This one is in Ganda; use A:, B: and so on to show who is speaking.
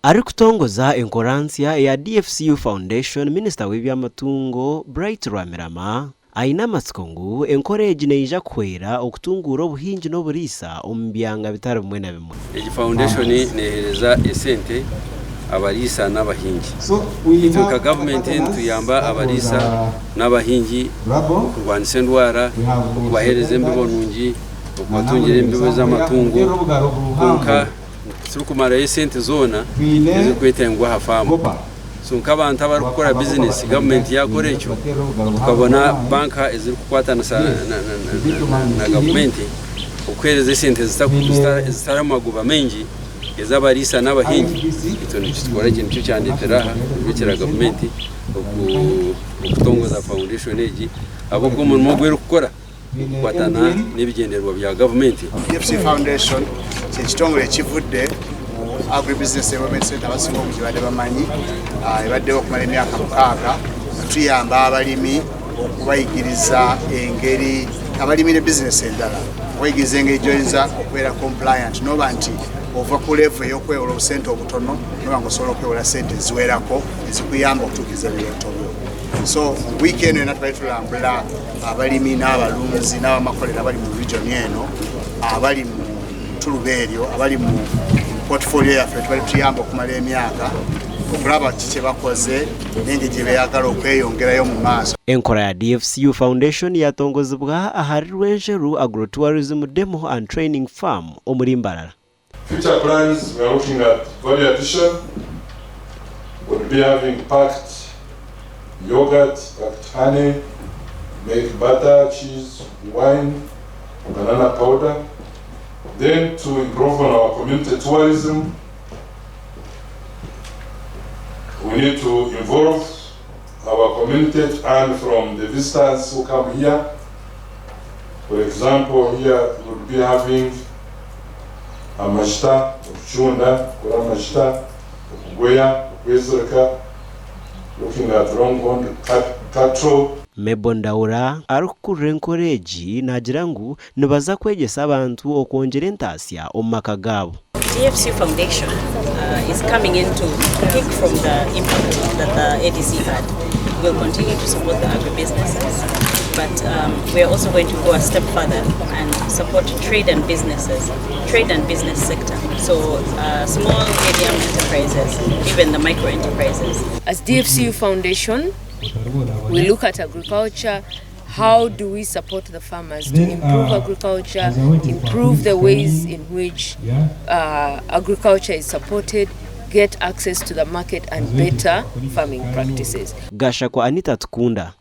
A: Ari kutongoza enkoransia ya DFCU Foundation, Minister w'ebyamatungo Bright Rwampara aina matsikongu encourage neija kuhwera okutungura obuhingi n'oburisa omu byanga bitari bimwe na bimwe.
B: Egi foundation nehereza esente abarisa n'abahingi. Ituka government tuyamba abarisa n'abahingi kurwanisa endwara, okubahereza embibo nungi, okubatungira embibo z'amatungo konka turukumara esente zona ezikwetengwa hafamu. So nk'abantu abari gukora business government yakora ekyo tukabona banka eziri kukwata na government okwereza esente zitara maguba mengi ezabarisa n'abahingi ito nikikora ikintu cyandeteraha bikira government okutongoza foundation egi abo bw'umuntu gwero gukora kwatana n'ibigenderwa bya government.
C: DFCU Foundation kitongole kivudde Agribusiness Development Center abasinga okukibadde bamanyi ebaddewo okumala emyaka 6 tuyamba abalimi okubayigiriza engeri abalimi ne business endala okuyigiriza engeri gyoyinza okubeera compliant noba nti ova ku level ey'okwewola obusente obutono noba ng'osobola okwewola sente eziwerako ezikuyamba okutuukiza ebirooto byo. So weekend eno tubali tulambula abalimi n'abalunzi n'abamakolero abali mu region eno abali mu tulubeeryo abali mu portfolio yaffe tubali tuyamba okumala emyaka okulaba kiki bakoze n'engeri gye beeyagala okweyongerayo mu maaso.
A: Enkora ya DFCU Foundation yaatongozibwa ahari Rwenjeru Agrotourism Demo and Training Farm omuri Mbarara.
D: Future plans, we are looking at value addition. We'll be having packed yogurt, packed honey, make butter, cheese, wine, banana powder. Then to improve on our community tourism, we need to involve our community and from the visitors who come here. For example, here we will be having a mashita, chunda, mashita, goya, looking at long-horned cattle.
A: Mebondaura arukure encourage nagira ngu nibaza kwegesa abantu okwongera entasya omu maka gabo.
E: DFCU Foundation is coming in to pick from the impact that the ADC had. We'll continue to support the agribusinesses, but we are also going to go a step further and support trade and business sector. So small, medium enterprises, even the micro enterprises.
F: As DFCU Foundation, we look at agriculture. How do we support the farmers to improve agriculture, improve the ways in which agriculture is supported, get access to the market and better farming practices.
A: Gasha kwa Anita Tukunda.